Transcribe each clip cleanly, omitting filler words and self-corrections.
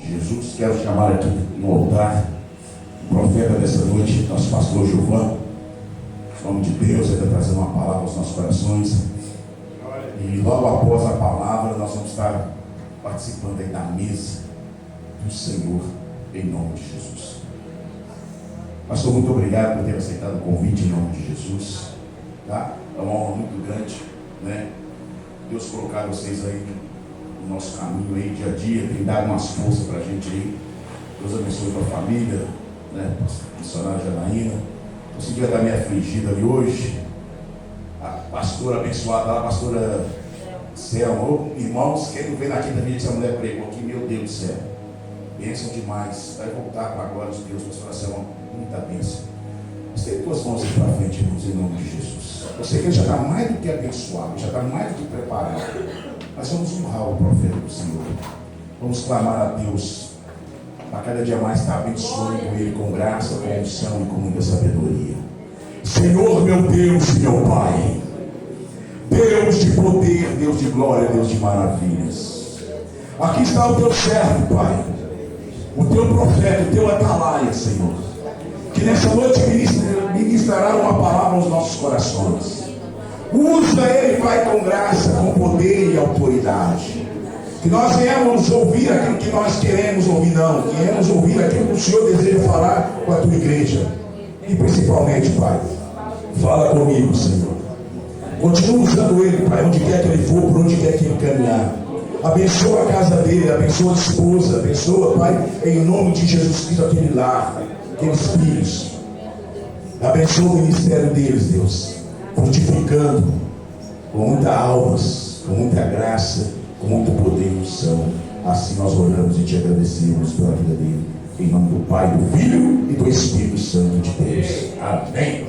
Jesus, quero chamar aqui no altar o profeta dessa noite, nosso pastor Gilvan. Em nome de Deus, ele vai trazer uma palavra aos nossos corações. E logo após a palavra, nós vamos estar participando aí da mesa do Senhor, em nome de Jesus. Pastor, muito obrigado por ter aceitado o convite em nome de Jesus. Tá? É uma honra muito grande, né? Deus colocar vocês aí no nosso caminho aí, dia a dia, tem dado umas forças para a gente aí. Deus abençoe a família, né? Missionária Janaína. Eu senti estar meio afligida ali hoje. A pastora abençoada lá, a pastora Selma. Irmãos, quem não veio na quinta-feira que essa mulher pregou aqui, meu Deus do céu. Bênção demais. Vai voltar para a glória de Deus, pastora Selma. Muita bênção. Estende tuas mãos aqui para frente, irmãos, em nome de Jesus. Você que já está mais do que abençoado, já está mais do que preparado. Mas vamos honrar o profeta do Senhor. Vamos clamar a Deus para cada dia mais estar abençoando Ele com graça, com unção e com muita sabedoria. Senhor, meu Deus e meu Pai, Deus de poder, Deus de glória, Deus de maravilhas, aqui está o teu servo, Pai, o teu profeta, o teu atalaia, Senhor, que nessa noite ministrará uma palavra aos nossos corações. Usa ele, Pai, com graça, com poder e autoridade. Que nós venhamos ouvir aquilo que nós queremos ouvir, não. Queremos ouvir aquilo que o Senhor deseja falar com a tua igreja. E principalmente, Pai, fala comigo, Senhor. Continua usando ele, Pai, onde quer que ele for, por onde quer que ele caminhar. Abençoa a casa dele, abençoa a esposa, abençoa, Pai, em nome de Jesus Cristo, aquele lar, aqueles filhos. Abençoa o ministério deles, Deus, frutificando com muitas almas, com muita graça, com muito poder e unção. Assim nós oramos e te agradecemos pela vida dele, em nome do Pai, do Filho e do Espírito Santo de Deus. Amém.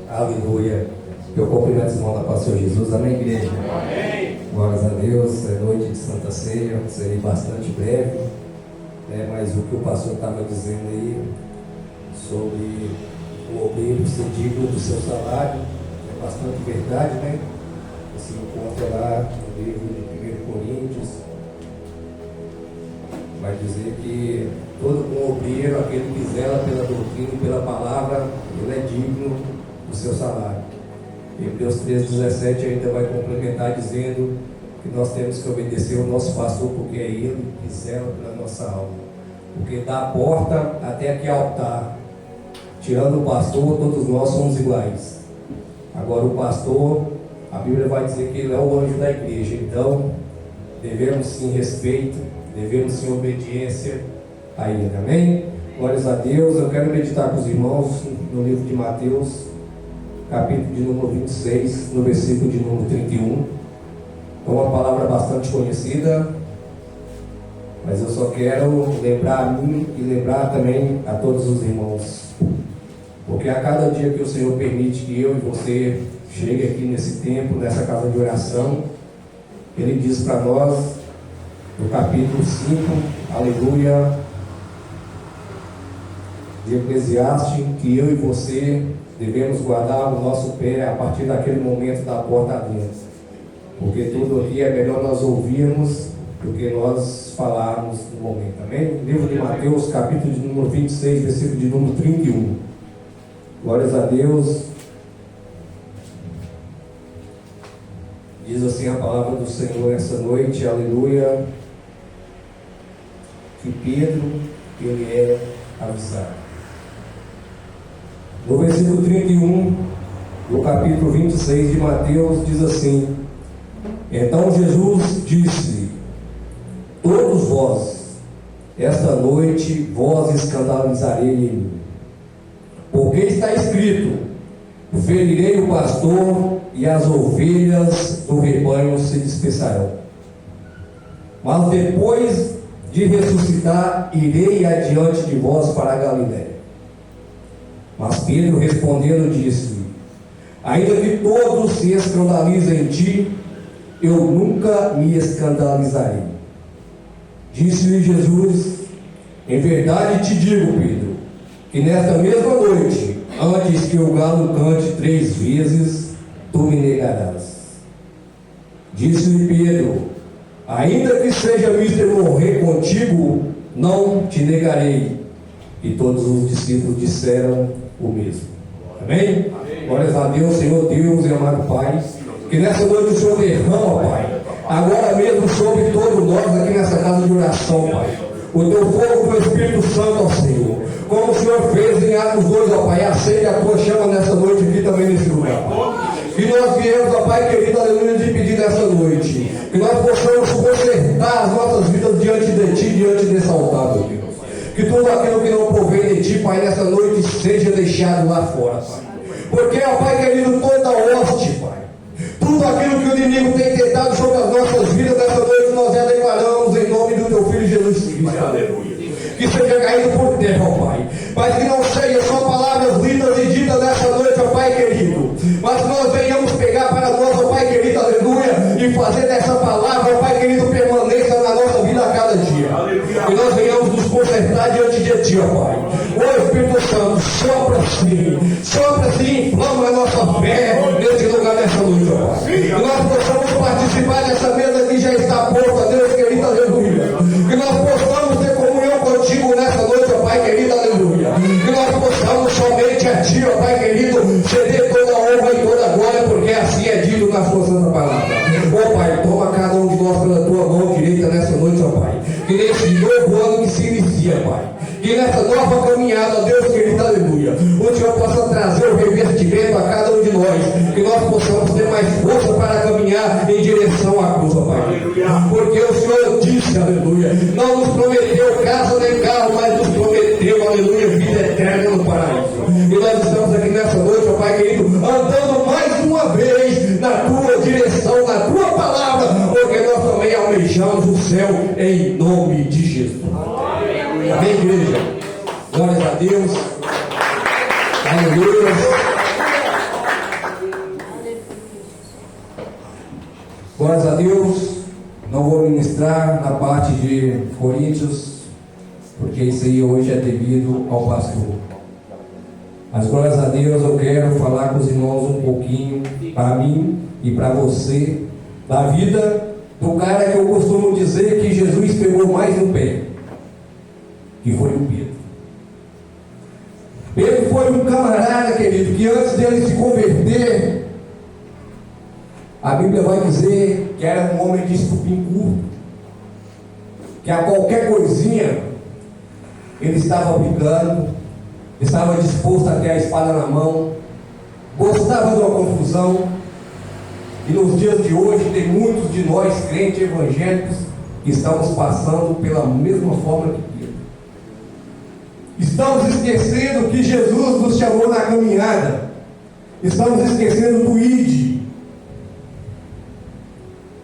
Aleluia. Eu cumprimento os irmãos da paz do Senhor Jesus. Amém, igreja? Amém. Glórias a Deus. É noite de Santa Ceia. Serei bastante breve. Mas o que o pastor estava dizendo aí sobre o obreiro ser digno do seu salário é bastante verdade, né? Você encontra lá no livro de 1 Coríntios, vai dizer que todo bom obreiro, aquele que zela pela doutrina e pela palavra, ele é digno do seu salário. Hebreus 13:17 ainda vai complementar dizendo que nós temos que obedecer ao nosso pastor, porque é ele que zela pela nossa alma. Porque da porta até aqui ao altar, tirando o pastor, todos nós somos iguais. Agora o pastor, a Bíblia vai dizer que ele é o anjo da igreja. Então, devemos sim respeito, devemos sim obediência a ele. Amém? Glórias a Deus. Eu quero meditar com os irmãos no livro de Mateus, capítulo de número 26, no versículo de número 31. É uma palavra bastante conhecida, mas eu só quero lembrar a mim e lembrar também a todos os irmãos. Porque a cada dia que o Senhor permite que eu e você chegue aqui nesse templo, nessa casa de oração, Ele diz para nós, no capítulo 5, aleluia, de Eclesiastes, que eu e você devemos guardar o nosso pé a partir daquele momento da porta dentro. Porque tudo aqui é melhor nós ouvirmos do que nós falarmos no momento. Amém? Livro de Mateus, capítulo de número 26, versículo de número 31. Glórias a Deus. Diz assim a palavra do Senhor essa noite, aleluia, que Pedro, ele é avisado. No versículo 31, do capítulo 26 de Mateus, diz assim: Então Jesus disse: Todos vós, esta noite, vós escandalizarei em mim. Porque está escrito: ferirei o pastor e as ovelhas do rebanho se dispersarão. Mas depois de ressuscitar, irei adiante de vós para a Galiléia. Mas Pedro respondendo disse: ainda que todos se escandalizem em ti, eu nunca me escandalizarei. Disse-lhe Jesus: em verdade te digo, Pedro, que nesta mesma noite, antes que o galo cante 3 vezes, tu me negarás. Disse-lhe Pedro: ainda que seja mister morrer contigo, não te negarei. E todos os discípulos disseram o mesmo. Amém? Glórias a Deus, Senhor Deus e amado Pai, que nessa noite o Senhor derrama, Pai, agora mesmo sobre todos nós aqui nessa casa de oração, Pai, o teu fogo do Espírito Santo, ó Senhor, como o Senhor fez em Atos 2, ó Pai, acende a tua chama nessa noite aqui também nesse lugar, Pai. Que nós viemos, ó Pai querido, aleluia, de pedir nessa noite, que nós possamos consertar as nossas vidas diante de Ti, diante desse altar, meu Deus. Que tudo aquilo que não provém de Ti, Pai, nessa noite seja deixado lá fora, Pai. Porque, ó Pai querido, toda hoste, Pai, tudo aquilo que o inimigo tem tentado sobre as nossas vidas nessa noite, nós já declaramos em nome do Teu Filho Jesus Cristo. Aleluia. Que seja caído por terra, ó Pai. Mas que não seja só palavras lindas e ditas nessa noite, ó Pai querido. Mas que nós venhamos pegar para nós, ó Pai querido, aleluia, e fazer dessa palavra, ó Pai querido, permaneça na nossa vida a cada dia. Aleluia. Que nós venhamos nos consertar diante de Ti, ó Pai. Ô Espírito Santo, sopra assim, inflama a nossa fé nesse lugar, nessa noite, ó Pai. Que nós possamos participar dessa mesa que já está posta, Deus querido, aleluia. Que nós possamos ter comunhão contigo nessa noite, ó Pai querido, aleluia. Que nós possamos somente a Ti, ó Pai querido, ceder toda a honra e toda a glória, porque assim é dito na Sua Santa Palavra. Ó Pai, toma cada um de nós pela Tua mão direita nessa noite, ó Pai. Que nesse novo ano que se inicia, Pai, que nessa nova caminhada, Deus querido, aleluia, o Senhor possa trazer o revestimento a cada um de nós, que nós possamos ter mais força para caminhar em direção à cruz, ó Pai. Porque o Senhor disse, aleluia, não nos prometeu casa nem carro, mas nos prometeu, aleluia, vida eterna no paraíso. E nós estamos aqui nessa noite, ó Pai querido, andando mais uma vez na Tua direção, na Tua palavra, porque nós também almejamos o céu em nome de Jesus. Amém, igreja? Glórias a Deus. Aleluia. Glórias a Deus. Não vou ministrar na parte de Coríntios, porque isso aí hoje é devido ao pastor. Mas glórias a Deus, eu quero falar com os irmãos um pouquinho, para mim e para você, da vida do cara que eu costumo dizer que Jesus pegou mais no pé, que foi o Pedro. Pedro foi um camarada, querido, que antes dele se converter, a Bíblia vai dizer que era um homem de estupim curto, que a qualquer coisinha ele estava brigando, estava disposto a ter a espada na mão, gostava de uma confusão. E nos dias de hoje tem muitos de nós crentes evangélicos que estamos passando pela mesma forma que Pedro. Estamos esquecendo que Jesus nos chamou na caminhada. Estamos esquecendo do ID.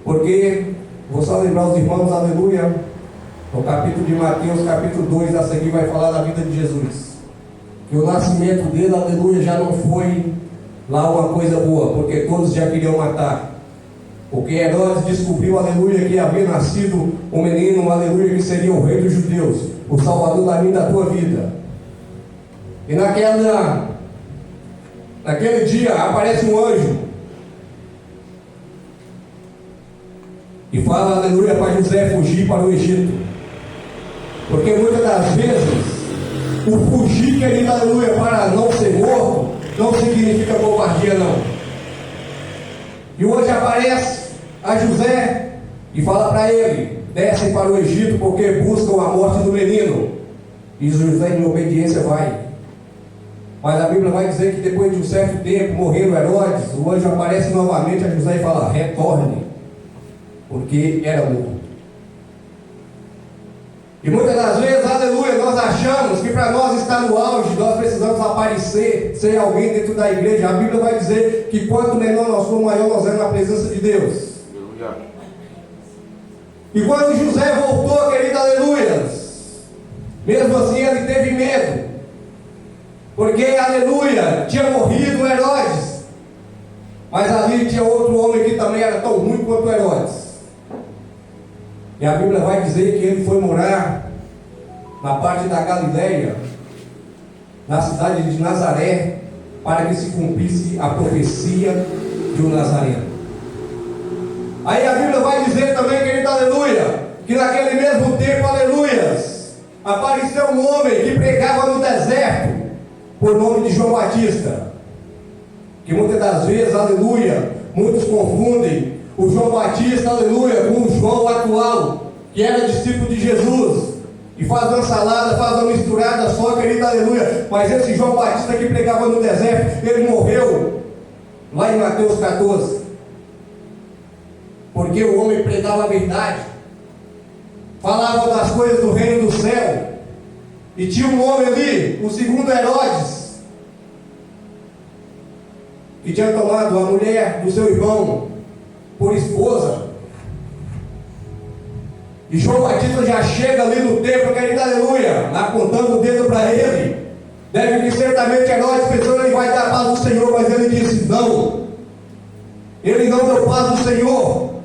Porque, vou só lembrar os irmãos, aleluia, no capítulo de Mateus, capítulo 2, a seguir vai falar da vida de Jesus. Que o nascimento dele, aleluia, já não foi lá uma coisa boa, porque todos já queriam matar. Porque Herodes descobriu, aleluia, que havia nascido um menino, aleluia, que seria o rei dos judeus, o salvador da minha e da tua vida. E naquele dia aparece um anjo e fala, aleluia, para José fugir para o Egito. Porque muitas das vezes o fugir, querido, aleluia, para não ser morto não significa covardia, não. E hoje aparece a José e fala para ele: descem para o Egito porque buscam a morte do menino. E José, em obediência, vai. Mas a Bíblia vai dizer que depois de um certo tempo, morrendo Herodes, o anjo aparece novamente a José e fala: retorne, porque era morto. E muitas das vezes, aleluia, nós achamos que para nós estar no auge, nós precisamos aparecer, ser alguém dentro da igreja. A Bíblia vai dizer que quanto menor nós somos, maior nós é na presença de Deus. E quando José voltou, querido, aleluia, mesmo assim ele teve medo, porque, aleluia, tinha morrido Herodes, mas ali tinha outro homem que também era tão ruim quanto Herodes. E a Bíblia vai dizer que ele foi morar na parte da Galileia, na cidade de Nazaré, para que se cumprisse a profecia de um nazareno. Aí a Bíblia vai dizer também, querido, aleluia, que naquele mesmo tempo, aleluias, apareceu um homem que pregava no deserto, por nome de João Batista. Que muitas das vezes, aleluia, muitos confundem o João Batista, aleluia, com o João atual, que era discípulo de Jesus, e faz uma salada, faz uma misturada só, querido, aleluia. Mas esse João Batista que pregava no deserto, ele morreu lá em Mateus 14, porque o homem pregava a verdade, falava das coisas do reino do céu, e tinha um homem ali, o segundo Herodes, que tinha tomado a mulher do seu irmão por esposa. E João Batista já chega ali no templo, querido, aleluia, apontando o dedo para ele. Deve que certamente Herodes pensou que ele vai dar a paz do Senhor, mas ele disse não. Ele não deu paz do Senhor.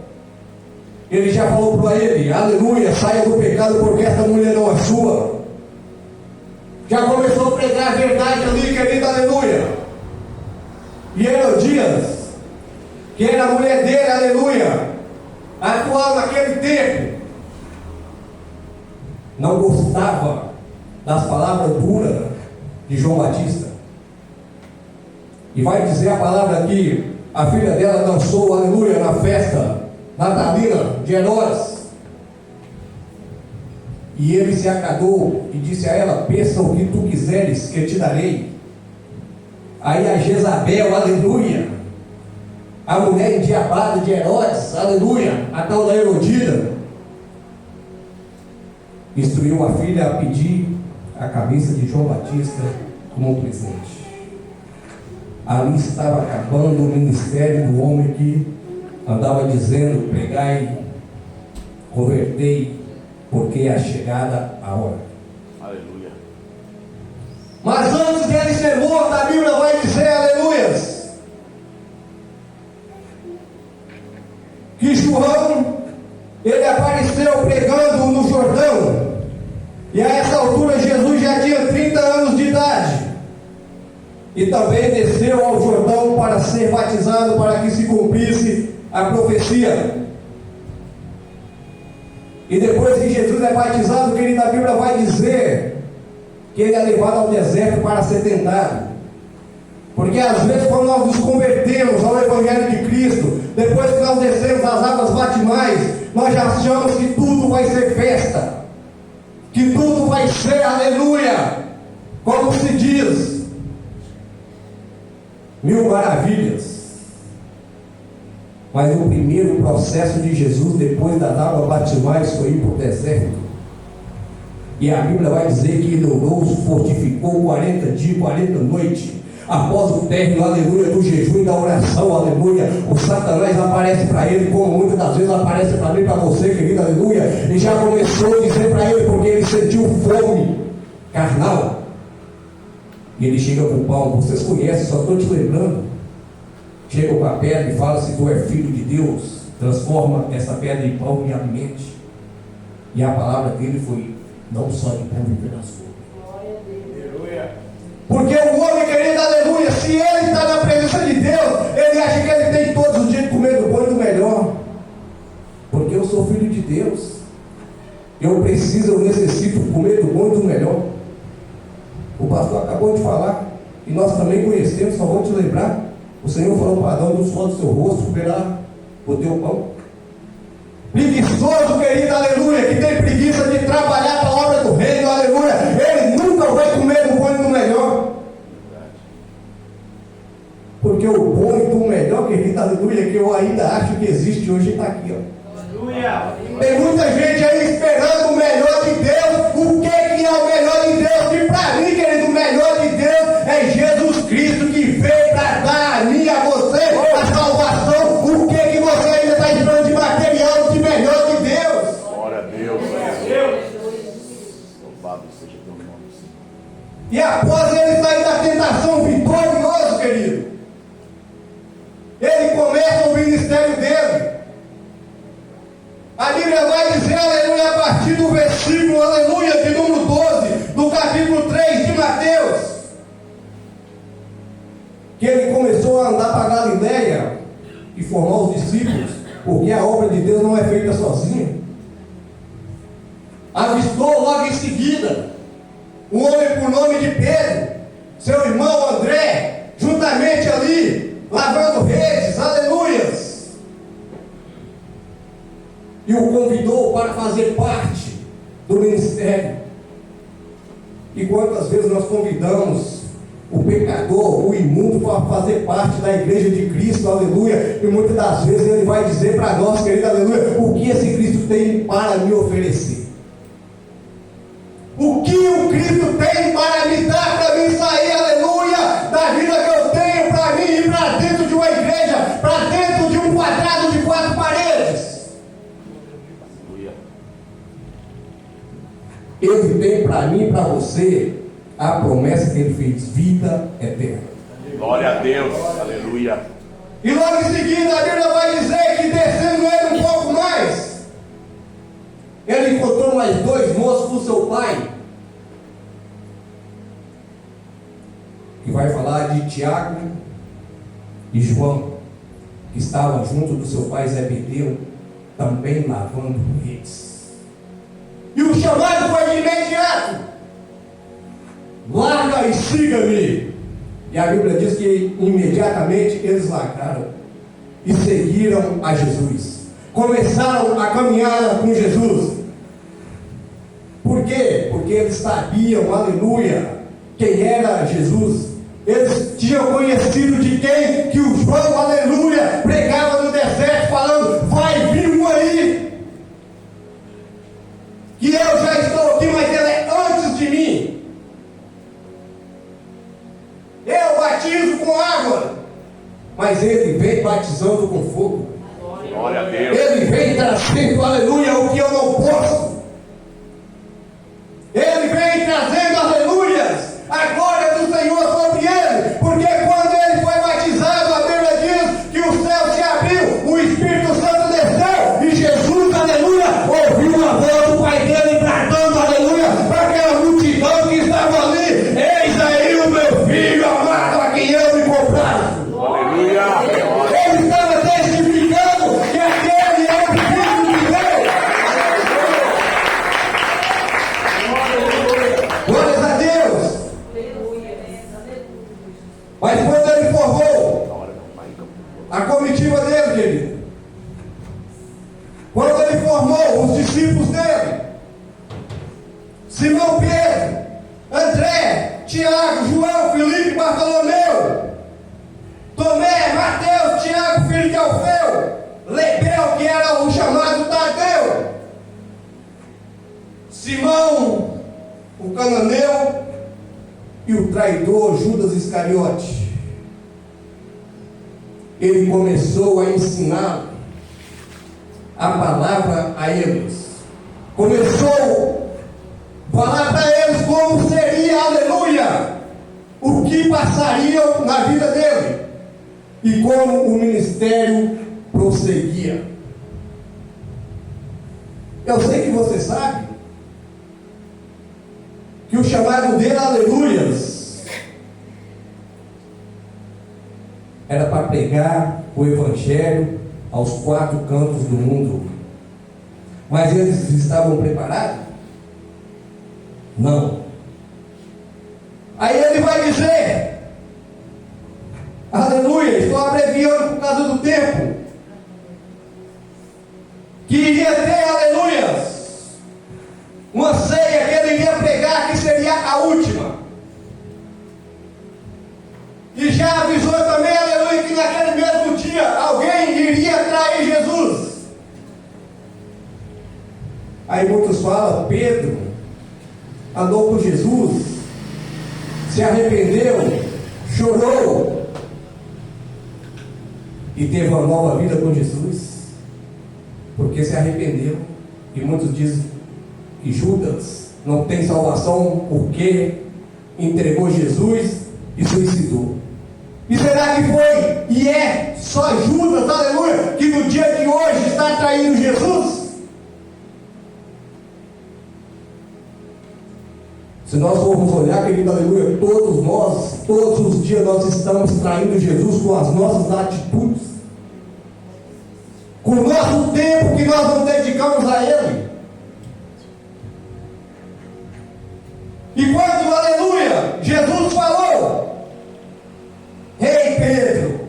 Ele já falou para ele, aleluia, saia do pecado, porque essa mulher não é sua. Já começou a pregar a verdade ali, querido, aleluia. E Herodias, que era a mulher dele, aleluia, atual naquele tempo, não gostava das palavras duras de João Batista. E vai dizer a palavra aqui, a filha dela dançou, aleluia, na festa natalina de Herodes. E ele se acadou e disse a ela, pensa o que tu quiseres, que eu te darei. Aí a Jezabel, aleluia, a mulher endiabrada de Herodes, aleluia, a tal da Herodida, instruiu a filha a pedir a cabeça de João Batista como um presente. Ali estava acabando o ministério do homem que andava dizendo, pregai, convertei, porque é a chegada a hora. Aleluia. Mas antes dele ser morto, a Bíblia vai dizer, aleluias, que João, ele apareceu pregando no Jordão. E a essa altura Jesus já tinha 30 anos de idade. E também desceu ao Jordão para ser batizado, para que se cumprisse a profecia. E depois que Jesus é batizado, querido, a Bíblia vai dizer que ele é levado ao deserto para ser tentado. Porque às vezes quando nós nos convertemos ao Evangelho de Cristo, depois que nós descemos as águas batimais, nós já achamos que tudo vai ser festa, que tudo vai ser aleluia, como se diz, mil maravilhas. Mas o primeiro processo de Jesus depois das águas batimais foi ir para o deserto. E a Bíblia vai dizer que ele orou, fortificou 40 dias, 40 noites. Após o término, aleluia, do jejum e da oração, aleluia, o Satanás aparece para ele, como muitas das vezes aparece para mim, para você, querido, aleluia, e já começou a dizer para ele, porque ele sentiu fome carnal. E ele chega com o pão, vocês conhecem, só estou te lembrando. Chega com a pedra e fala, se tu é filho de Deus, transforma essa pedra em pão e alimente. E a palavra dele foi, não só de pão viver na sua. Porque o homem, querido, aleluia, se ele está na presença de Deus, ele acha que ele tem todos os dias de comer do bom e do melhor. Porque eu sou filho de Deus, eu necessito comer do bom e do melhor. O pastor acabou de falar, e nós também conhecemos, só vou te lembrar. O Senhor falou para Adão, no sol do seu rosto, verá o teu pão. Preguiçoso, querido, aleluia, que tem preguiça de trabalhar para a obra do reino, aleluia, ele nunca vai comer do bom e do melhor. Porque o bom e do melhor, querido, aleluia, que eu ainda acho que existe hoje, está aqui, ó. Aleluia. Tem muita gente aí esperando o melhor de Deus. O que é o melhor de Deus? Que para mim, querido, o melhor de Deus é Jesus Cristo, que veio para dar a mim e a você a salvação. O que você ainda está esperando de material, de melhor de Deus? Glória a Deus. Louvado seja teu nome, Senhor. E após ele sair da tentação vitorioso, querido, ele começa o ministério dele. A Bíblia vai dizer, aleluia, a partir do versículo, aleluia, de número 12, do capítulo 3 de Mateus, que ele começou a andar para Galiléia e formar os discípulos. porque a obra de Deus não é feita sozinha. Avistou logo em seguida um homem por nome de Pedro, seu irmão André, juntamente ali, lavando redes, aleluias, e o convidou para fazer parte do ministério. E quantas vezes nós convidamos o pecador, o imundo, para fazer parte da igreja de Cristo, aleluia, e muitas das vezes ele vai dizer para nós, querido, aleluia, o que esse Cristo tem para me oferecer. O que o Cristo tem para me dar, para mim sair, aleluia, da vida que eu tenho para mim, ir para dentro de uma igreja, para dentro de um quadrado de 4 paredes. Ele tem para mim e para você a promessa que ele fez, vida eterna. Glória a Deus, aleluia. E logo em seguida a Bíblia vai dizer que descendo ele um pouco mais, ele encontrou mais 2 moços do seu pai, que vai falar de Tiago e João, que estavam junto do seu pai Zebedeu, também lavando redes. E o chamado foi de imediato: larga e siga-me. E a Bíblia diz que imediatamente eles largaram e seguiram a Jesus. Começaram a caminhar com Jesus. Por quê? Porque eles sabiam, aleluia, quem era Jesus. Eles tinham conhecido de quem que o João, aleluia, pregava no deserto, falando: vai vir um aí, que eu já estou aqui, mas ele é antes de mim. Eu batizo com água, mas ele vem batizando com fogo. Glória a Deus. Ele vem trazendo, aleluia, o que eu não posso. Ele vem trazendo, aleluias, a glória do Senhor sobre ele. Porque quando ele foi batizado, a Bíblia diz que o céu se abriu, o Espírito Santo desceu, e Jesus, aleluia, ouviu a voz do Pai dele bradando, aleluia, para aquela multidão que estava ali: eis aí o meu filho amado, a quem eu me comprazo. Aleluia. Ele estava testificando que aquele é o Filho de Deus. Glórias a Deus. Mas quando ele formou a comitiva dele, querido, quando ele formou os discípulos dele, Simão Pedro, André, Tiago, João, Filipe, Bartolomeu, Tomé, Mateus, Tiago, filho de Alfeu, Lebeu, que era o chamado Tadeu, Simão, o cananeu, e o traidor Judas Iscariote. Ele começou a ensinar a palavra a eles. Começou a falar para eles como seria, aleluia, o que passaria na vida dele e como o ministério prosseguia. Eu sei que você sabe que o chamado dele, aleluias, era para pregar o evangelho aos 4 cantos do mundo. Mas eles estavam preparados? Não. Aí ele vai dizer, aleluia, estou abreviando por causa do tempo, que iria ter, aleluias, uma ceia que ele iria pregar, que seria a última. E já avisou também, aleluia, que naquele mesmo dia alguém iria trair Jesus. Aí muitos falam: Pedro andou com Jesus, se arrependeu, chorou e teve uma nova vida com Jesus, porque se arrependeu. E muitos dizem que Judas não tem salvação porque entregou Jesus e suicidou. E será que foi e é só Judas, aleluia, que no dia de hoje está traindo Jesus? Se nós formos olhar, querido, aleluia, todos nós, todos os dias nós estamos traindo Jesus com as nossas atitudes, com o nosso tempo que nós não dedicamos a Ele. E quando, aleluia, Jesus falou: Ei Pedro,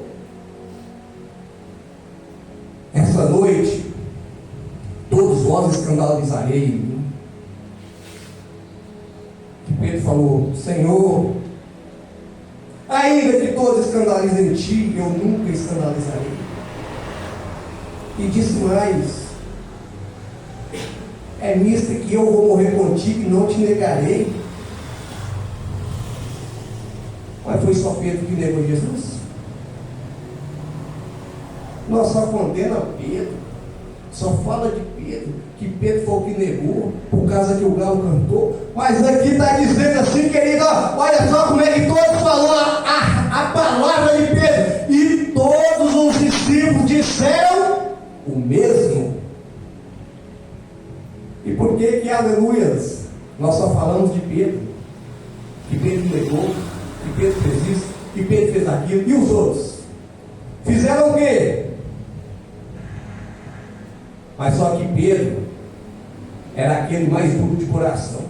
essa noite todos vós escandalizarei em mim. E Pedro falou: Senhor, ainda que todos escandalizem em ti, eu nunca escandalizarei. E disse mais: é nisto que eu vou morrer contigo e não te negarei. Mas foi só Pedro que negou Jesus? Nós só condena Pedro, só fala de Pedro, que Pedro foi o que negou, por causa que o galo cantou. Mas aqui está dizendo assim, querido, olha só como é que todos falou a palavra de Pedro. E todos os discípulos disseram o mesmo. E por que, aleluias, nós só falamos de Pedro? Que Pedro negou, que Pedro fez isso, que Pedro fez aquilo. E os outros? Fizeram o quê? Mas só que Pedro era aquele mais duro de coração.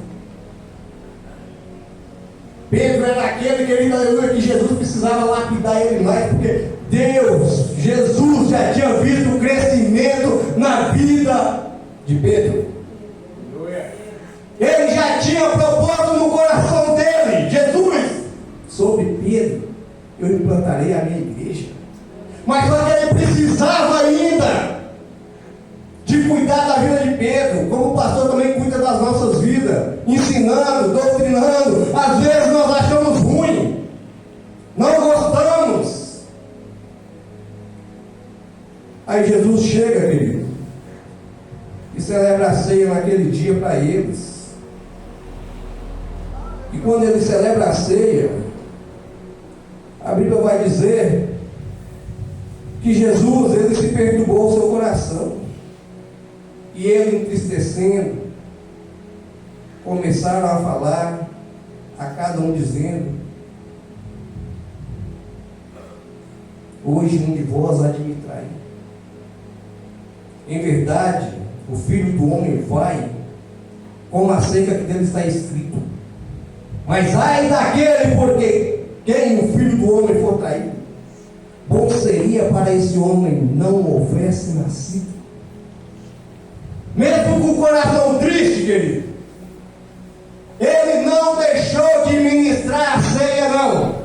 Pedro era aquele, querido, aleluia, que Jesus precisava lapidar ele mais, porque Deus, Jesus já tinha visto o crescimento na vida de Pedro. Ele já tinha proposto no coração dele: Jesus, sobre Pedro eu implantarei a minha igreja. Mas só que ele precisava ainda de cuidar da vida de Pedro, como o pastor também cuida das nossas vidas, ensinando, doutrinando. Às vezes nós achamos ruim, não gostamos. Aí Jesus chega, querido, e celebra a ceia naquele dia para eles. E quando ele celebra a ceia, a Bíblia vai dizer que Jesus, ele se perturbou o seu coração. E ele, entristecendo, começaram a falar, a cada um dizendo: hoje um de vós há de me trair. Em verdade, o Filho do Homem vai, como a seca que dele está escrito. Mas ai daquele porque quem o Filho do Homem for traído, bom seria para esse homem não houvesse nascido. Mesmo com o coração triste, querido, ele não deixou de ministrar a ceia, não.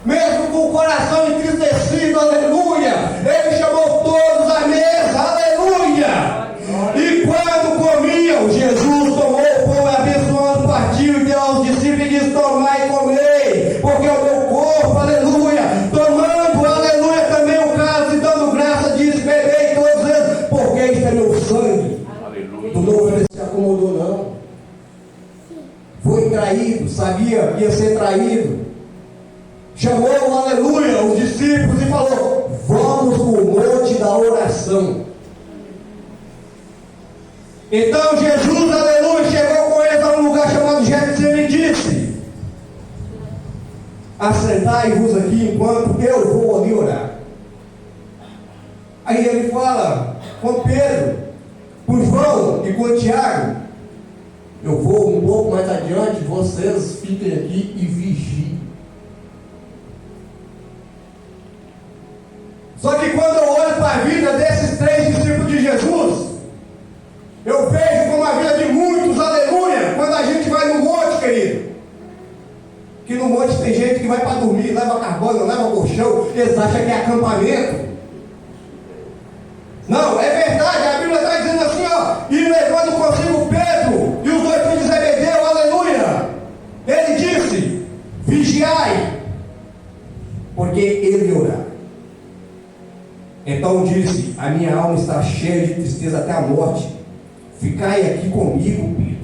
Mesmo com o coração entristecido, aleluia, ele chamou todos à mesa, aleluia. E quando comiam, Jesus tomou o pão, abençoando, partiu e deu aos discípulos e disse: tomai e comei, porque é o meu corpo, aleluia. Tomando, aleluia, também o cálice, e dando graça, disse: bebei todos eles, porque isto é meu sangue. Aleluia. Do novo ele se acomodou, não. Foi traído, sabia que ia ser traído. Chamou, aleluia, os discípulos e falou: vamos para o monte da oração. Então Jesus, aleluia, chegou com eles a um lugar chamado Getsemane e disse: assentai-vos aqui enquanto eu vou ali orar. Aí ele fala com Pedro, com João e com Tiago: eu vou um pouco mais adiante, vocês fiquem aqui e vigiem. Só que quando eu olho para a vida desses três discípulos de Jesus, eu vejo como a vida de muitos, aleluia, quando a gente vai no monte, querido, que no monte tem gente que vai para dormir, leva carbono, leva colchão, eles acham que é acampamento. Não, é verdade, a Bíblia está dizendo assim, e levando consigo Pedro e os dois filhos de Zebedeu, aleluia, ele disse: vigiai, porque ele orar. Então disse: a minha alma está cheia de tristeza até a morte, ficai aqui comigo, Pedro.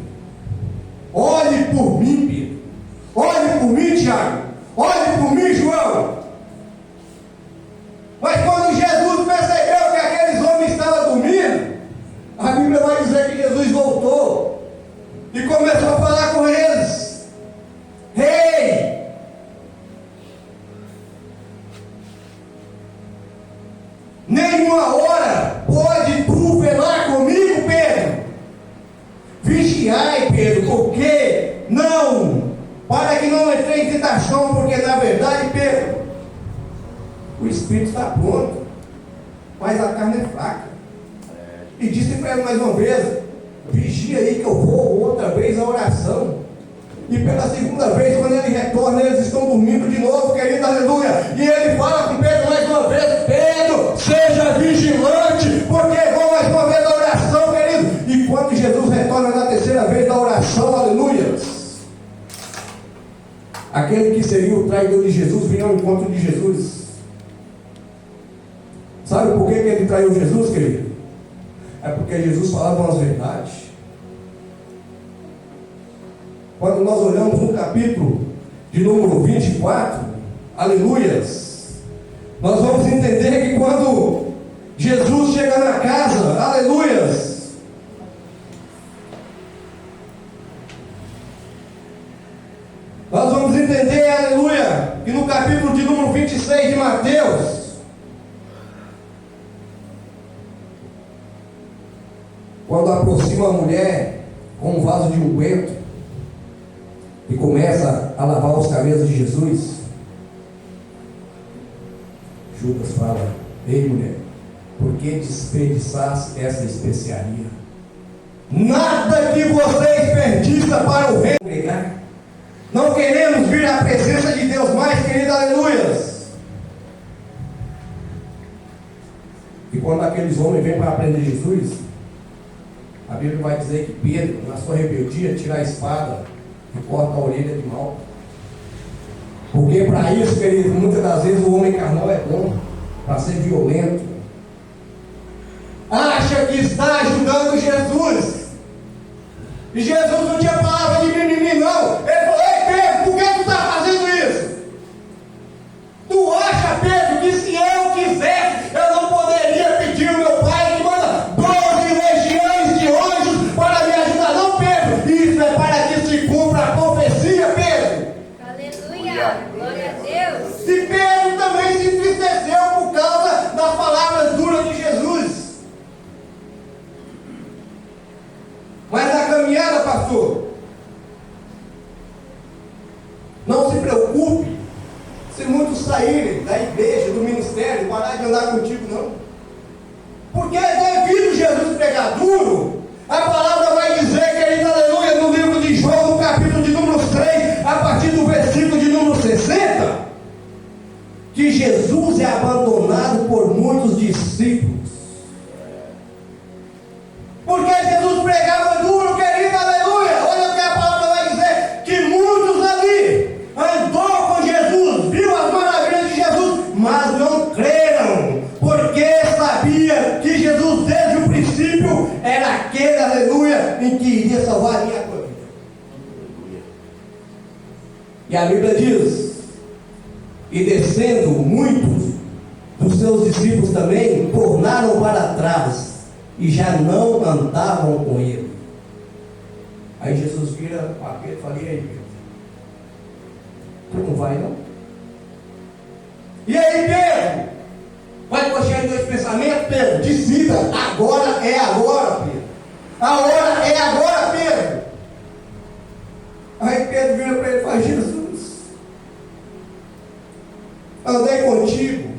Olhe por mim, Pedro. Olhe por mim, Tiago. Olhe por mim, João. Mas quando Jesus percebeu que aqueles homens estavam dormindo, a Bíblia vai dizer que Jesus voltou e começou a falar com eles: ei, nenhuma hora e disse para ele mais uma vez: vigia aí que eu vou outra vez à oração. E pela segunda vez, quando ele retorna, eles estão dormindo de novo, querido, aleluia. E ele fala com Pedro mais uma vez: Pedro, seja vigilante, porque eu vou mais uma vez à oração, querido. E quando Jesus retorna na terceira vez da oração, aleluia, aquele que seria o traidor de Jesus vinha ao encontro de Jesus. Sabe por que ele traiu Jesus, querido? É porque Jesus falava as verdades. Quando nós olhamos no capítulo de número 24, aleluias, nós vamos entender que quando Jesus chega na casa, aleluias, nós vamos entender, aleluia, que no capítulo de número 26 de Mateus, quando aproxima a mulher com um vaso de unguento e começa a lavar os cabelos de Jesus, Judas fala: ei mulher, por que desperdiçaste essa especiaria? Nada que você desperdiça para o reino. Não queremos vir à presença de Deus mais, querido, aleluias. E quando aqueles homens vêm para aprender Jesus, a Bíblia vai dizer que Pedro, na sua rebeldia, tira a espada e corta a orelha de Malco. Porque para isso, querido, muitas das vezes o homem carnal é bom, para ser violento. Acha que está ajudando Jesus. E Jesus não tinha palavra de mimimi, não. Ele falou: ei Pedro, por que tu está fazendo isso? Tu acha, Pedro, que se eu quisesse, eu não poderia pedir ao meu pai que manda 12 legiões de anjos para me ajudar? Não, Pedro, isso é para que se cumpra a profecia, Pedro. Aleluia, glória a Deus. E Pedro também se entristeceu por causa das palavras duras de Jesus. Mas na caminhada, pastor, não se preocupe se muitos saírem da igreja, do ministério, parar de andar contigo, não. Porque devido Jesus pregar duro, a palavra vai dizer, querido, aleluia, no livro de João, no capítulo de número 3, a partir do versículo de número 60, que Jesus é abandonado por muitos discípulos. Porque Jesus pregava duro, querido, aleluia. Olha o que a palavra vai dizer: que muitos ali andou com Jesus, viu as maravilhas de Jesus, mas não creram, porque sabia que Jesus desde o princípio era aquele, aleluia, em que iria salvar a minha vida. E a Bíblia diz: e descendo muitos dos seus discípulos também tornaram para trás e já não andavam com ele. Aí Jesus vira para Pedro e fala: e aí, Pedro? Tu não vai, não? E aí, Pedro? Vai coxar em dois pensamentos, Pedro? Decida, agora é agora, Pedro. A hora é agora, Pedro. Aí Pedro vira para ele e fala: Jesus, andei contigo,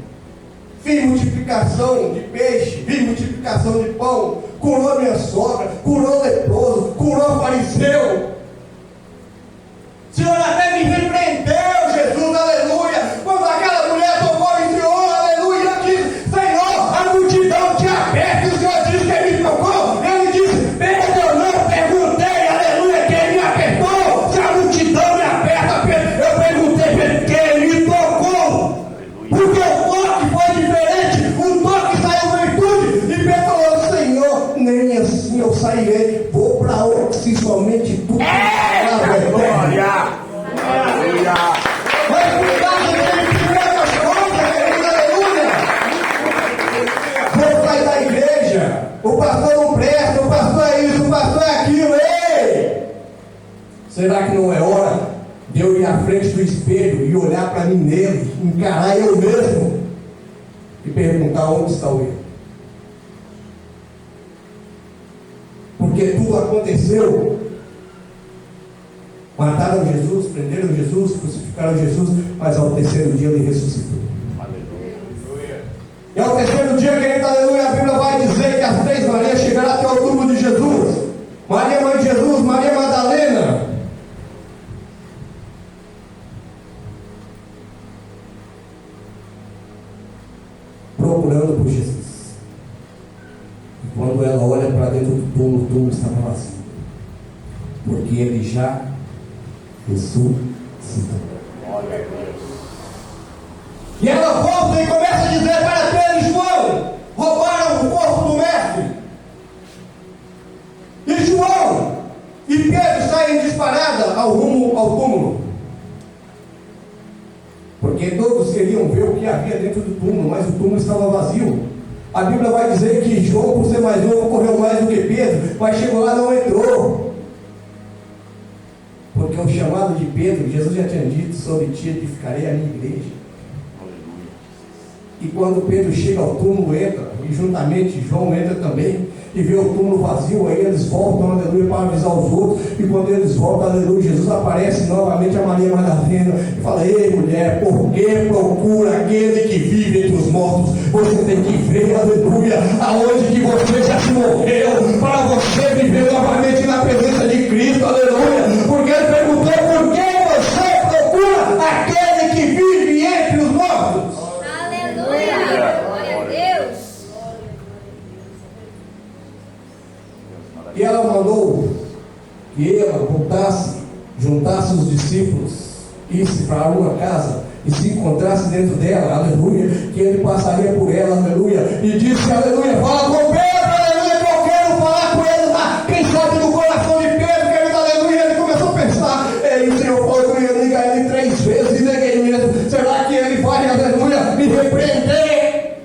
fiz multiplicação de peixe, fiz multiplicação de pão, curou minha sogra, curou leproso, curou fariseu. O Senhor até me repreendeu, Jesus, aleluia. Quando aquela mulher tocou em Senhor, aleluia, eu disse: Senhor, a multidão te aperta. E o Senhor disse: quem me tocou? Ele disse: Pedro, eu não perguntei, aleluia, quem me apertou. Se a multidão me aperta, Pedro, eu perguntei, Pedro, quem me tocou? Porque o toque foi diferente, o toque saiu virtude. E Pedro falou: Senhor, nem assim eu sairei, vou para outro, se somente tu. Glória! Aleluia! Mas cuidado com primeiras coisas, querido, aleluia. Vou sair da igreja, o pastor não presta, o pastor é isso, o pastor é aquilo. Ei! Será que não é hora de eu ir à frente do espelho e olhar para mim nele, encarar eu mesmo e perguntar onde está o erro? Porque tudo aconteceu. Mataram Jesus, prenderam Jesus, crucificaram Jesus, mas ao terceiro dia ele ressuscitou. Aleluia! E ao terceiro dia, querido, aleluia, a Bíblia vai dizer que as 3 Marias chegaram E quando ela olha para dentro do túmulo, o túmulo estava vazio. Porque ele já ressuscitou. E ela volta e começa a dizer para Pedro e João: roubaram o corpo do mestre. E João e Pedro saem disparada ao rumo ao túmulo. Porque todos queriam ver o que havia dentro do túmulo, mas o túmulo estava vazio. A Bíblia vai dizer que João, por ser mais novo, correu mais do que Pedro, mas chegou lá e não entrou. Porque o chamado de Pedro, Jesus já tinha dito: sobre ti edificarei a minha igreja. E quando Pedro chega ao túmulo, entra, e juntamente João entra também, e vê o túmulo vazio. Aí eles voltam, aleluia, para avisar os outros. E quando eles voltam, aleluia, Jesus aparece novamente a Maria Madalena e fala: ei mulher, por que procura aquele que vive entre os mortos? Você tem que ver, aleluia, aonde que você já se morreu, para você viver novamente na presença de Cristo, aleluia. Porque ele perguntou: por que você procura aquele que vive entre os mortos? Aleluia! Glória a Deus! E ela mandou que ela voltasse, juntasse os discípulos, isse para uma casa e se encontrasse dentro dela, aleluia, que ele passaria por ela, aleluia, e disse, aleluia, fala com Pedro, aleluia, que eu quero falar com ele, mas quem sabe no coração de Pedro, querido, aleluia, ele começou a pensar: ei, o Senhor falou que eu ia ligar ele 3 vezes e neguei mesmo, será que ele vai, aleluia, me repreender?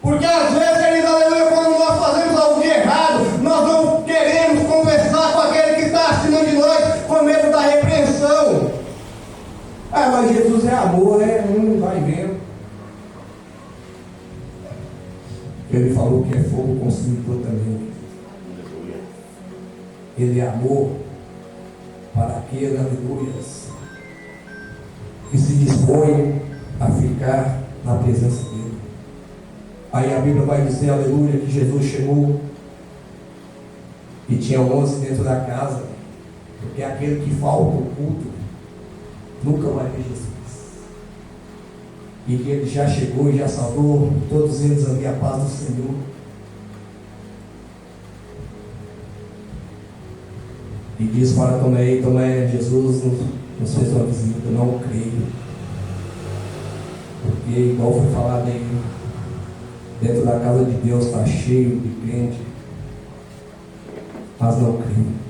Porque às vezes, querido, aleluia, quando nós fazemos algo de errado, nós não queremos conversar com aquele que está acima de nós, com medo da repreensão. Ah, mas Jesus é amor, né? Vai vendo. Ele falou que é fogo consumidor também. Ele é amor para aquele, aleluia, que se dispõe a ficar na presença dele. Aí a Bíblia vai dizer, aleluia, que Jesus chegou e tinha 11 dentro da casa, porque aquele que falta o culto nunca vai ver Jesus. E que ele já chegou e já salvou todos eles ali, a paz do Senhor. E diz para Tomé: Tomé, Jesus nos fez uma visita, eu não creio. Porque, igual foi falado aí, dentro da casa de Deus está cheio de crente, mas não creio.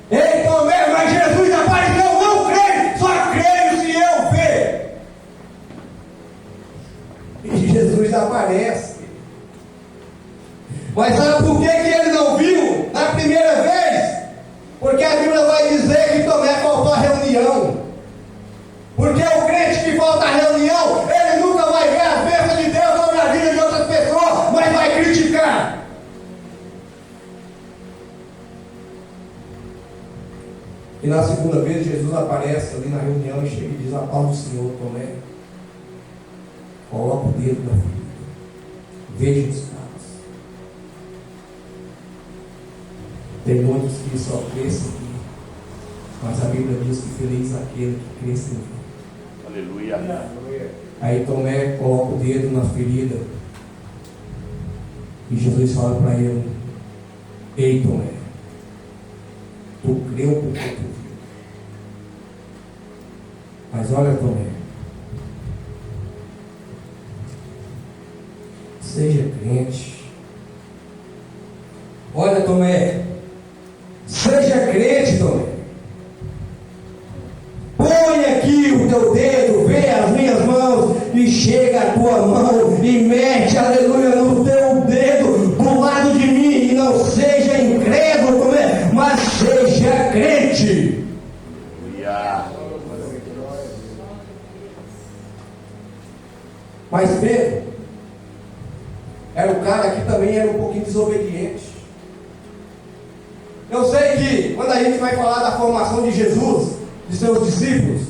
Ei, Tomé, mas Jesus apareceu, não creio, só creio se eu ver. E Jesus aparece. Mas sabe por que ele não viu na primeira vez? Porque a Bíblia vai dizer que Tomé faltou a reunião. Porque o crente que falta a reunião, ele nunca vai ver a bênção de Deus sobre a vida de outras pessoas, mas vai criticar. E na segunda vez Jesus aparece ali na reunião e chega e diz: a paz do Senhor, Tomé, coloca o dedo na ferida, veja os caras. Tem muitos que só crescem aqui, mas a Bíblia diz que feliz aquele que cresce em mim. Aleluia. Aí Tomé coloca o dedo na ferida e Jesus fala para ele: ei, Tomé, tu creu porque tu viu. Mas olha, Tomé, seja crente. Olha, Tomé, seja crente, Tomé. Põe aqui o teu dedo, vê as minhas mãos e chega a tua mão e mete, aleluia, no teu dedo do lado de mim, e não seja incrédulo, Tomé, mas seja crente. Mas Pedro era o cara que também era um pouquinho desobediente. Eu sei que quando a gente vai falar da formação de Jesus, de seus discípulos,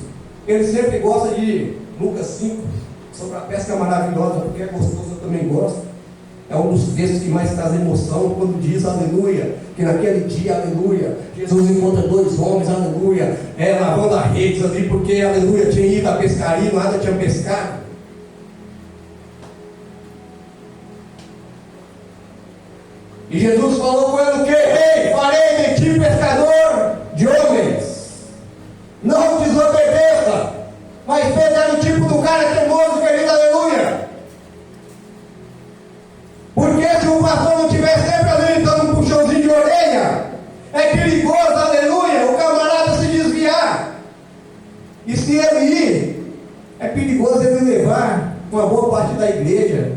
ele sempre gosta de Lucas 5, sobre a pesca maravilhosa, porque é gostoso, eu também gosto. É um dos textos que mais traz emoção, quando diz, aleluia, que naquele dia, aleluia, Jesus encontra 2 homens, aleluia, lavando as redes ali, porque, aleluia, tinha ido a pescaria, nada tinha pescado. E Jesus falou com ele o quê? Ei, farei de ti pescador de homens. Não desobedeça. Mas Pedro era o tipo do cara teimoso, querido, aleluia. Porque se o pastor não estiver sempre ali dando um puxãozinho de orelha, é perigoso, aleluia, o camarada se desviar. E se ele ir, é perigoso ele levar uma boa parte da igreja.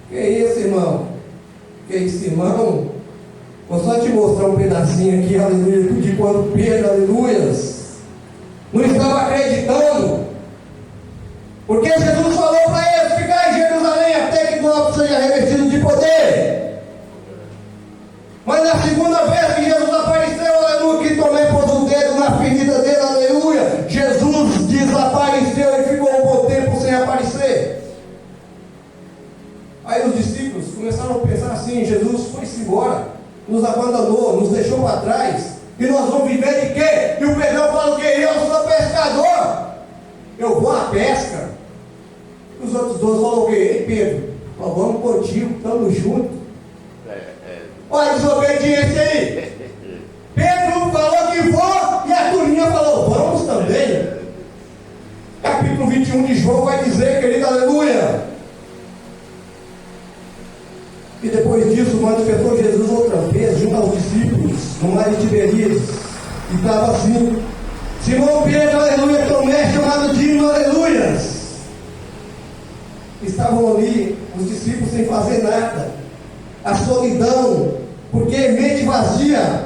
Que isso, irmão? Que isso, irmão? Vou só te mostrar um pedacinho aqui, aleluia, de quando Pedro, aleluias, não estava acreditando. Porque Jesus falou para eles ficar em Jerusalém até que Cristo seja revestido de poder. Mas na segunda vez que Jesus apareceu, aleluia, que Tomé pôs o dedo na ferida dele, aleluia, Jesus desapareceu e ficou um bom tempo sem aparecer. Aí os discípulos começaram a pensar assim: Jesus foi-se embora, nos abandonou, nos deixou para trás, e nós vamos viver de quê? E o Pedrão fala o quê? Eu sou pescador, eu vou à pesca. Os outros dois falam o quê? Ei, Pedro, nós vamos contigo, estamos juntos. Olha a desobediência aí. Pedro falou que vou, e a turminha falou, vamos também. Capítulo 21 de João vai dizer, querido, aleluia. E depois disso manifestou Jesus outra vez junto aos discípulos no mar de Tiberíades. E estava assim: Simão Pedro, aleluia, Tomé, chamado Dino, aleluias. Estavam ali os discípulos sem fazer nada. A solidão, porque mente vazia.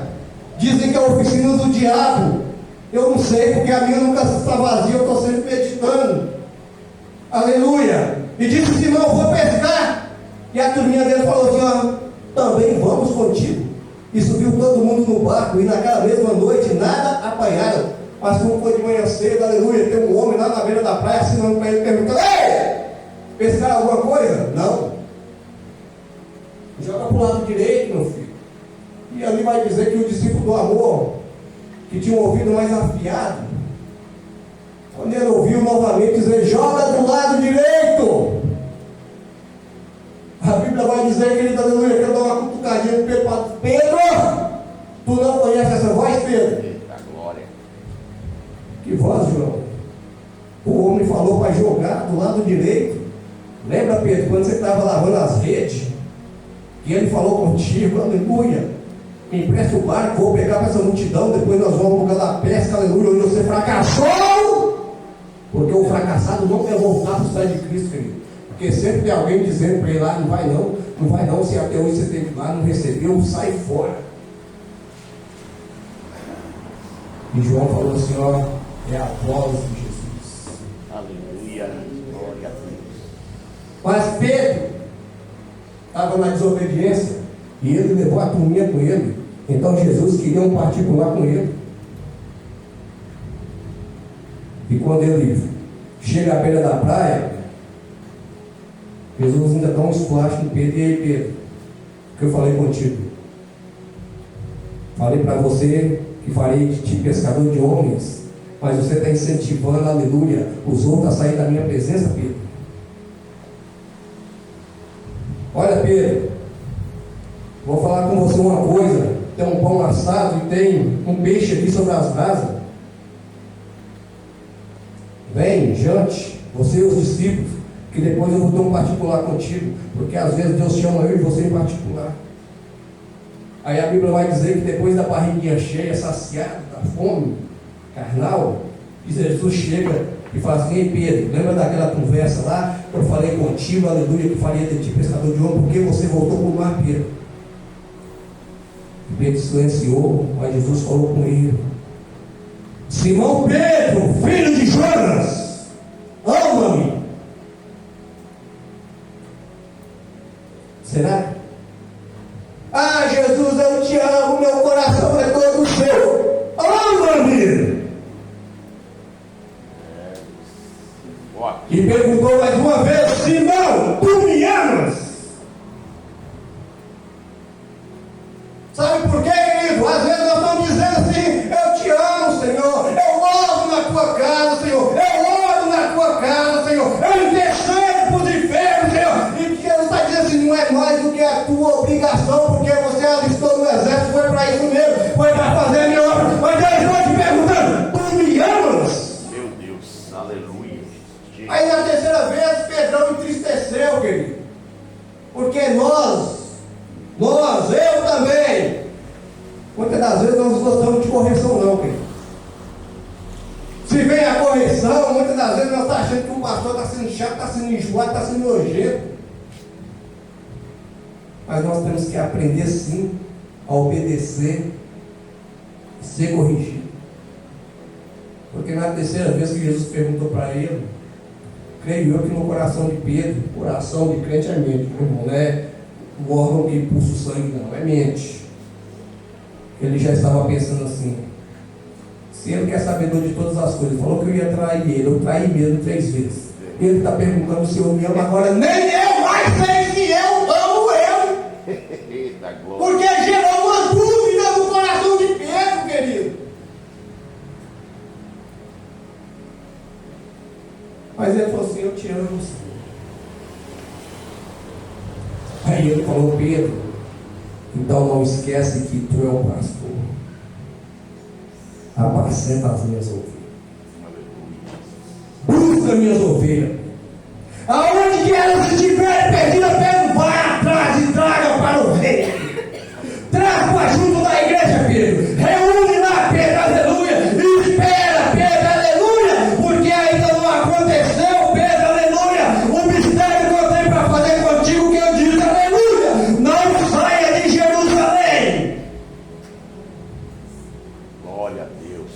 Dizem que é a oficina do diabo. Eu não sei, porque a minha nunca está vazia, eu estou sempre meditando. Aleluia. E disse Simão, vou pescar. E a turminha dele falou assim: ó, também vamos contigo. E subiu todo mundo no barco, e naquela mesma noite nada apanharam. Mas como foi de manhã cedo, aleluia, tem um homem lá na beira da praia assinando para ele, perguntando: ei, pescar alguma coisa? Não. Joga para o lado direito, meu filho. E ali vai dizer que o discípulo do amor, que tinha um ouvido mais afiado, quando ele ouviu novamente dizer: joga do lado direito. A Bíblia vai dizer, querido, aleluia, que ele dá uma cutucadinha no Pedro: Pedro, tu não conhece essa voz, Pedro? Eita glória. Que voz, João? O homem falou para jogar do lado direito. Lembra, Pedro, quando você estava lavando as redes, que ele falou contigo, aleluia, me empresta o barco, vou pegar para essa multidão, depois nós vamos lugar da pesca, aleluia, onde você fracassou. Porque o fracassado não quer voltar para os pés de Cristo, querido. Porque sempre tem alguém dizendo para ele lá: não vai não, se até hoje você teve lá, não recebeu, sai fora. E João falou assim: ó, é a voz de Jesus. Aleluia. Glória a Deus. Mas Pedro estava na desobediência, e ele levou a turminha com ele. Então Jesus queria um particular com ele. E quando ele chega à beira da praia, Jesus ainda dá um esculacho no Pedro: e aí, Pedro, o que eu falei contigo? Falei para você que farei de ti pescador de homens, mas você está incentivando, aleluia, os outros a sair da minha presença, Pedro. Olha, Pedro, vou falar com você uma coisa: tem um pão assado e tem um peixe ali sobre as brasas. Vem, jante, você e os discípulos, que depois eu vou ter um particular contigo, porque às vezes Deus chama eu e você em particular. Aí a Bíblia vai dizer que depois da barriguinha cheia, saciada, da fome carnal, Jesus chega e fala assim: ei, Pedro, lembra daquela conversa lá que eu falei contigo, aleluia, que faria de ti pescador de homem, porque você voltou para o mar, Pedro? E Pedro silenciou, mas Jesus falou com ele: Simão Pedro, filho de Jonas, ama-me. Será? Ah, Jesus, eu te amo, meu coração é todo seu. Ama-me. E perguntou mais uma vez: Simão, tu me amas? Sabe por quê, querido? Às vezes nós estamos dizendo assim: eu te amo, Senhor, eu oro na tua casa, Senhor, eu oro na tua casa, Senhor, eu intercedo para os enfermos, Senhor. E Jesus está dizendo assim: não é mais do que é tua obrigação, porque você alistou no exército, foi para isso mesmo, foi para fazer a minha obra. Mas eu estou te perguntando, tu me amas? Meu Deus, aleluia. Aí na terceira vez, Pedrão entristeceu, querido. Porque nós, eu também, muitas das vezes nós não gostamos de correção não, querido. Se vem a correção, muitas das vezes nós estamos achando que o pastor está sendo chato, está sendo enjoado, está sendo nojento. Mas nós temos que aprender sim a obedecer e ser corrigido. Porque na terceira vez que Jesus perguntou para ele, creio eu que no coração de Pedro, coração de crente é mente, irmão, não é o órgão que impulsa o sangue, não, é mente. Ele já estava pensando assim, se ele quer sabedor de todas as coisas, falou que eu ia trair ele, eu traí mesmo 3 vezes. Ele está perguntando se eu me amo agora, nem eu mais sei se eu amo ele. Eita glória. Porque gerou uma dúvida no coração de Pedro, querido. Mas ele falou assim, eu te amo, Senhor. Aí ele falou, Pedro, então não esquece que tu é o pastor. Apacenta as minhas ovelhas. Busca minhas ovelhas. Aonde que elas estiverem perdidas, Pedro, vai atrás e traga para o rei. Traz para junto da igreja, Pedro. Reúne lá, Pedro, aleluia. Espera, Pedro, aleluia. Porque ainda não aconteceu, Pedro, aleluia. O mistério que eu tenho para fazer contigo, que eu digo, aleluia. Não saia de Jerusalém. Glória a Deus.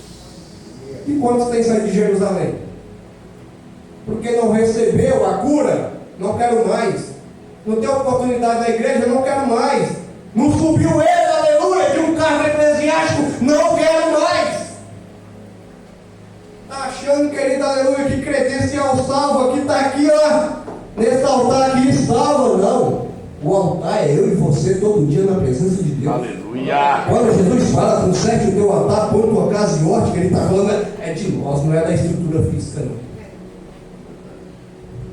E quantos têm saído de Jerusalém? Porque não recebeu a cura, não quero mais. Não tem oportunidade na igreja, não quero mais. Não subiu ele, aleluia, de um cargo eclesiástico, não quero mais. Está achando, querido, aleluia, que credencial salva, que está aqui, ó, nesse altar aqui, salva, não. O altar é eu e você todo dia na presença de Deus. Aleluia. Quando Jesus fala, conserte o teu altar, põe tua casa em ordem, que ele está falando é de nós, não é da estrutura física, não.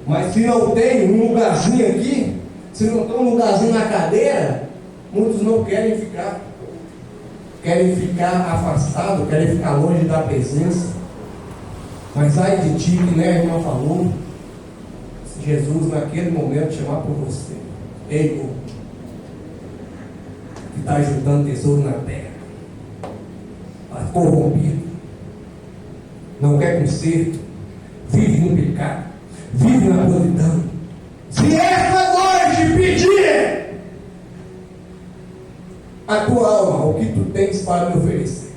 Mas se não tem um lugarzinho aqui, se não tem um lugarzinho na cadeira, muitos não querem ficar. Querem ficar afastados, querem ficar longe da presença. Mas ai de ti, que nem a irmã falou, se Jesus naquele momento chamar por você, ei, que está juntando tesouro na terra, está corrompido, não quer conserto, vive no pecado, vive na podridão. Se essa noite pedir a tua alma, o que tu tens para me oferecer,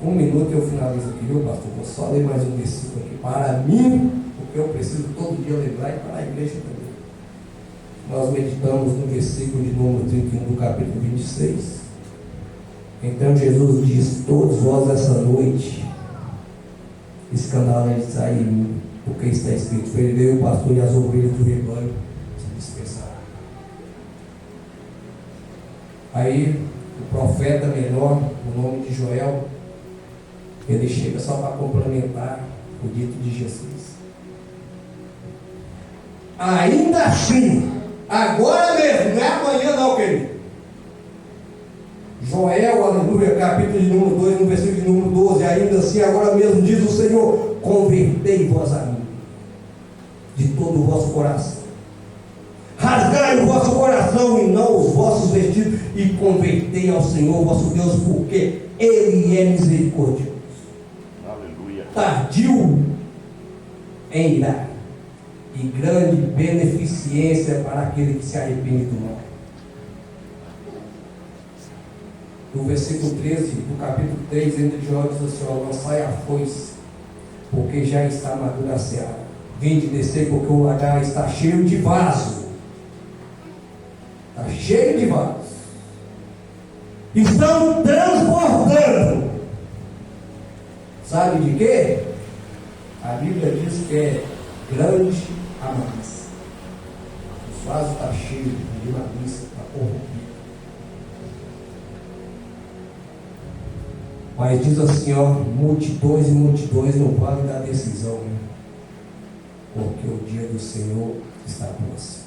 um minuto eu finalizo aqui, viu, pastor? Vou só ler mais um versículo aqui para mim, porque eu preciso todo dia lembrar e para a igreja também. Nós meditamos no versículo de número 31 do capítulo 26. Então Jesus diz: todos vós essa noite escandalizareis em mim, porque está escrito: ferirei o pastor e as ovelhas do rebanho se dispersarão. Aí o profeta menor, o nome de Joel, ele chega só para complementar o dito de Jesus. Ainda assim, agora mesmo, não é amanhã não, querido. Joel, aleluia, capítulo de número 2, no versículo de número 12, ainda assim, agora mesmo diz o Senhor: convertei-vos a mim de todo o vosso coração, rasgai o vosso coração e não os vossos vestidos, e convertei ao Senhor vosso Deus, porque Ele é misericordioso, Aleluia. tardio em irar, e grande beneficência para aquele que se arrepende do mal. No versículo 13 do capítulo 3, entre Joel diz assim: ó, lançai a foice, porque já está madura a seara. Vinde descer, porque o lagar está cheio de vaso. Está cheio de vasos. Estão transbordando. Sabe de quê? A Bíblia diz que é grande a malícia. Os vasos estão cheios de malícia, está corrompido. Mas diz assim, ó, multidões e multidões não podem dar decisão, né? Porque o dia do Senhor está próximo.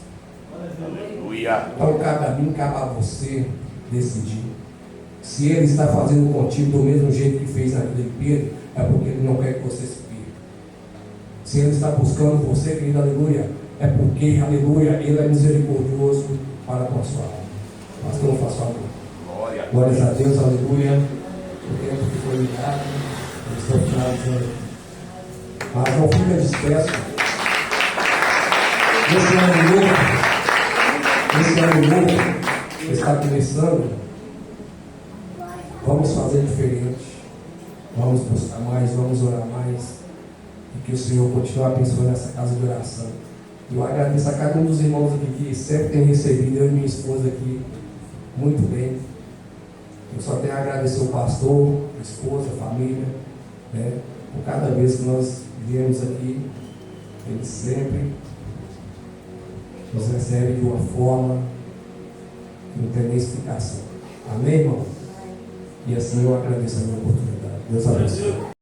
Aleluia. Então cabe a mim, cabe a você decidir. Se Ele está fazendo contigo do mesmo jeito que fez na vida de Pedro, é porque Ele não quer que você se perca. Se Ele está buscando você, querido, aleluia, é porque, aleluia, Ele é misericordioso para com a sua alma. Pastor, eu faço favor. Glórias a Deus, aleluia. O tempo que foi ligado, eu estou finalizando aqui. Mas não fica disperso. Esse ano novo está começando. Vamos fazer diferente. Vamos buscar mais, vamos orar mais. E que o Senhor continue abençoando essa casa de oração. Eu agradeço a cada um dos irmãos aqui que sempre tem recebido, eu e minha esposa aqui, muito bem. Eu só tenho a agradecer o pastor, a esposa, a família, né? Por cada vez que nós viemos aqui, eles sempre nos recebem de uma forma que não tem nem explicação. Amém, irmão? E assim eu agradeço a minha oportunidade. Deus abençoe.